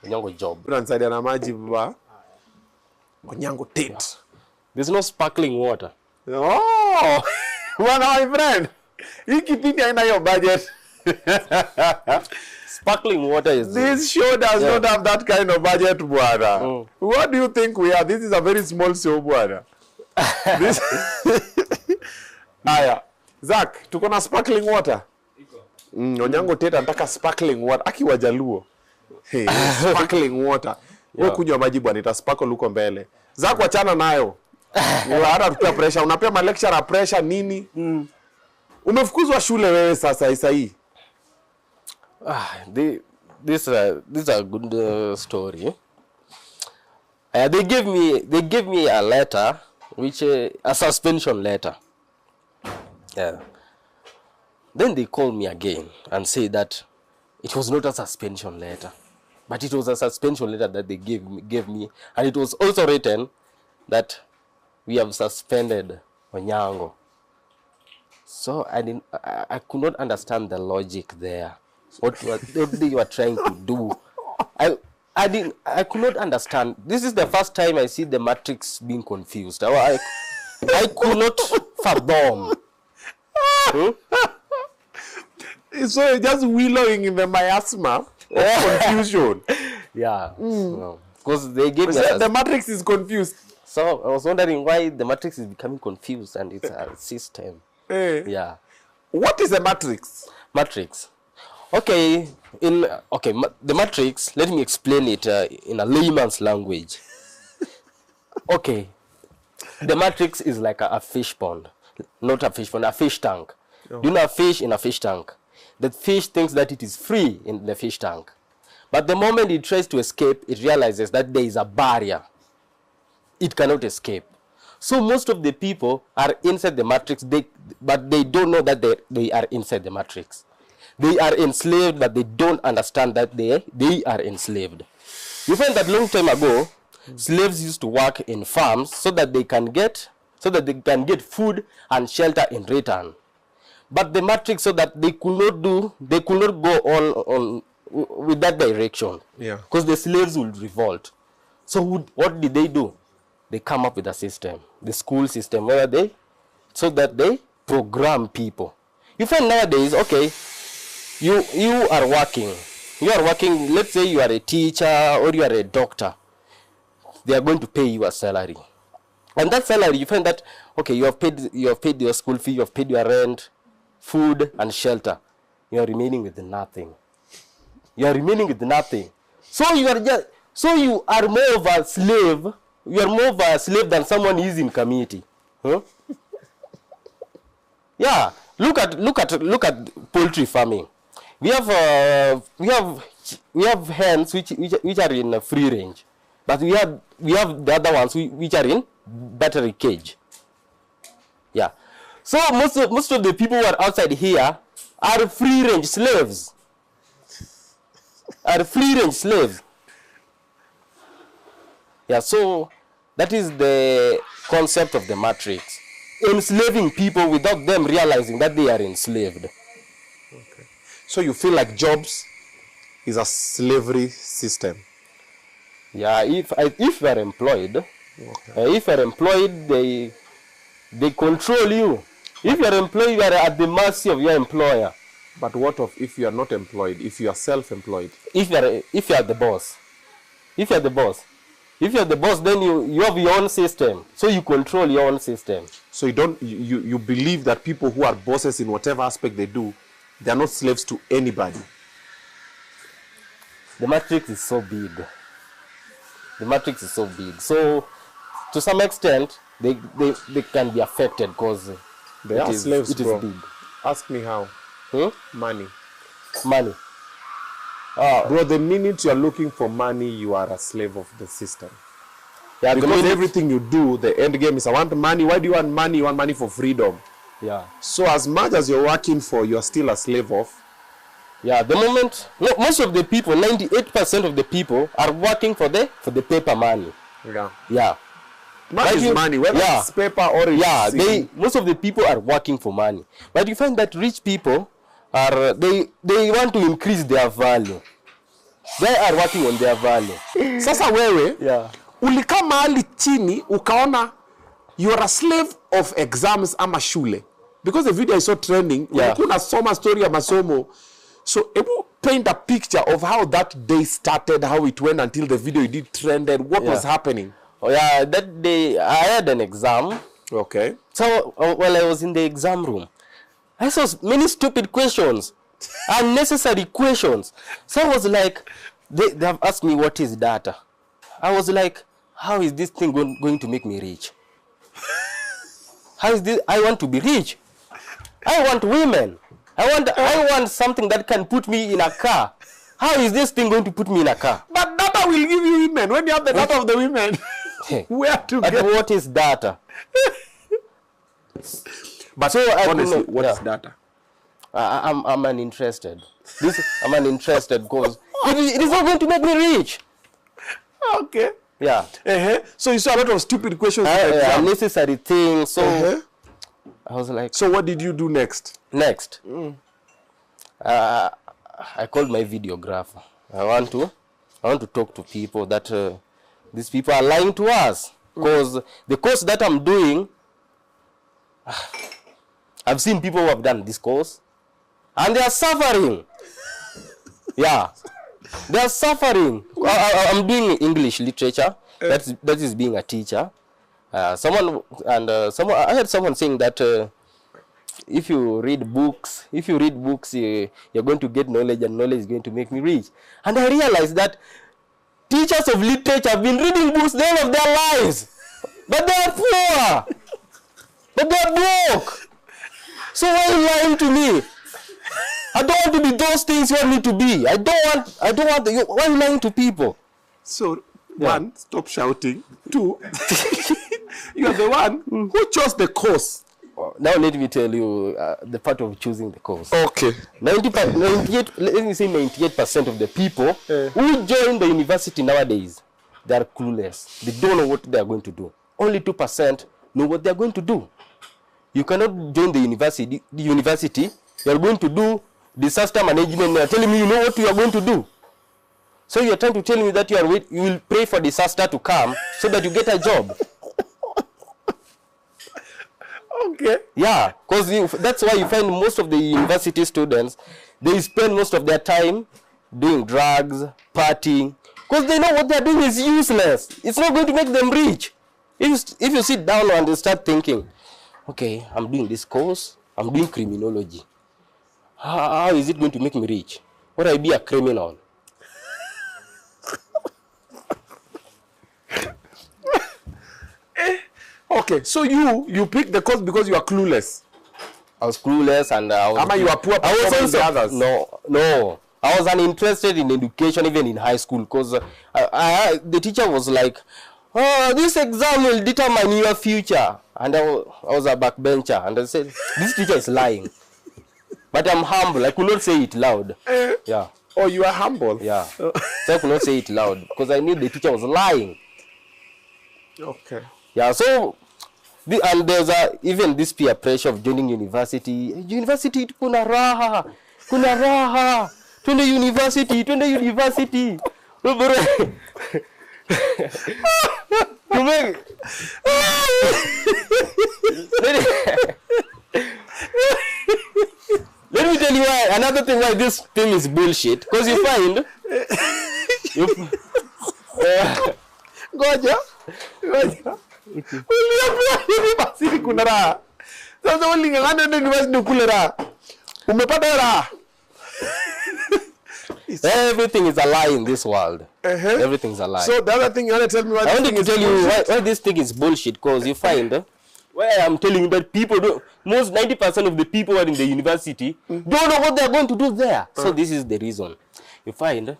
Onyango job. Unanisaidia na maji baba. Onyango tent. There's no sparkling water. Oh, my friend. Hii kipindi haina hiyo budget. Sparkling water is... This show does not have that kind of budget, bwana. What do you think we are? This is a very small show, bwana. This... Aya. Zach, tuko na sparkling water? Onyango teta nataka sparkling water. Aki wajaluo. Hey, sparkling water. Wewe kunywa maji bwana, ita sparkle huko mbele. Zach, wachana nayo. Hata tukia pressure, unapea ma lecturer pressure nini? Umefukuzwa shule wewe sasa hii. This is a good story. They gave me a letter, which a suspension letter. Yeah. Then they called me again and said that it was not a suspension letter, but it was a suspension letter that they gave me, and it was also written that we have suspended Onyango. So I could not understand the logic there. What they were trying to do. I could not understand. This is the first time I see the matrix being confused. I could not fathom. So you're just wallowing in the miasma of confusion. Yeah. Because they gave me the matrix is confused. So I was wondering why the matrix is becoming confused and it's a system. Yeah. What is a matrix? Matrix. Okay, the matrix, let me explain it in a layman's language. Okay. The matrix is like a fish pond. Not a fish pond, a fish tank. Oh. You know a fish in a fish tank. The fish thinks that it is free in the fish tank. But the moment it tries to escape, it realizes that there is a barrier. It cannot escape. So most of the people are inside the matrix, but they don't know that they are inside the matrix. They are enslaved, but they don't understand that they are enslaved. You find that long time ago, slaves used to work in farms so that they can get food and shelter in return. But the matrix, so that they could not go on with that direction. Yeah. Because the slaves would revolt. So what did they do? They come up with a system, the school system, so that they program people. You find nowadays, okay, you are working, let's say you are a teacher or you are a doctor. They are going to pay you a salary. And that salary, you find that, okay, you have paid your school fee, you have paid your rent, food and shelter. You are remaining with nothing. You are remaining with nothing. So you are more of a slave. You are more of a slave than someone who is in community. Huh? Yeah. Look at poultry farming. We have hens which are in free range, but we have the other ones which are in battery cage. Yeah. So most of the people who are outside here are free range slaves. Yeah. So that is the concept of the matrix. Enslaving people without them realizing that they are enslaved. Okay. So you feel like jobs is a slavery system? Yeah, if you are employed, they control you. If you are employed, you are at the mercy of your employer. But what if you are not employed? If you are self-employed? If you are the boss. If you are the boss, then you have your own system. So you control your own system. So you believe that people who are bosses in whatever aspect they do, they are not slaves to anybody. The matrix is so big. So to some extent, they can be affected because they are slaves, it is big. Ask me how. Money. Bro, the minute you are looking for money, you are a slave of the system. Yeah, because everything you do, the end game is, I want money. Why do you want money? You want money for freedom. Yeah. So as much as you're working for, you are still a slave of. Yeah, the moment, most of the people, 98% of the people are working for the paper money. Yeah. Yeah. Money is money, whether it's paper or it's... Yeah, most of the people are working for money. But you find that rich people, they want to increase their value. They are working on their value. Sasa wewe, Yeah. ulikaa mahali chini ukaona you're a slave of exams ama shule. Because the video I saw trending, Yeah. kuna soma story ya masomo. So, able paint a picture of how that day started, how it went until the video did trended, what was happening. Oh yeah, that day I had an exam. Okay. So while I was in the exam room, I saw many stupid questions, unnecessary questions. So I was like, they have asked me what is data. I was like, how is this thing going to make me rich? How is this? I want to be rich. I want women. I want something that can put me in a car. How is this thing going to put me in a car? But data will give you women. When you have the data of the women, where to But get? what is data? But So I honestly, could not- what is yeah. data? I'm uninterested. I'm uninterested because it is not going to make me rich. Okay. Yeah. So you saw a lot of stupid questions in the exam. Unnecessary things. So I was like, So what did you do next? next. I called my videographer. I want to talk to people that these people are lying to us because the course that I'm doing, I've seen people who have done this course and they are suffering. Yeah, they are suffering. I'm doing English literature. That is being a teacher. I heard someone saying that if you read books, you're going to get knowledge, and knowledge is going to make me rich. And I realized that teachers of literature have been reading books the whole of their lives, but they are poor, but they are broke. So why are you lying to me? I don't want to be those things you want me to be. I don't want you. Why are you lying to people? So, one, stop shouting. Two, you are the one who chose the course. Now let me tell you the part of choosing the course. Okay. 98, let me say 98% of the people who join the university nowadays, they are clueless. They don't know what they are going to do. Only 2% know what they are going to do. You cannot join the university. You are going to do disaster management. You are telling me you know what you are going to do. So you are trying to tell me that you will pray for disaster to come so that you get a job. Okay. Yeah, because that's why you find most of the university students, they spend most of their time doing drugs, partying, because they know what they're doing is useless. It's not going to make them rich. If you sit down and start thinking, okay, I'm doing this course, I'm doing criminology. How is it going to make me rich? Would I be a criminal? Okay, so you picked the course because you are clueless. I was clueless and I was... Ama you are poor I was performing also, the others. No. I was uninterested in education even in high school because the teacher was like, oh, this exam will determine your future. And I was a backbencher and I said, this teacher is lying. But I'm humble. I could not say it loud. Yeah. Oh, you are humble. Yeah. So I could not say it loud because I knew the teacher was lying. Okay. Yeah, so and there's even this peer pressure of joining university. University kuna raha. Twende university. Let me tell you why. Another thing why this thing is bullshit. Because you find Ngoja. Uliambiwa university kuna raha. Sasa ulingangana na university kule raha. Umepata raha. everything is a lie in this world. Everything is a lie. So the other thing you want to tell me what I wanted to tell you why this thing is bullshit, because you find where I'm telling you that people don't, most 90% of the people who are in the university don't know what they're going to do there. So this is the reason. You find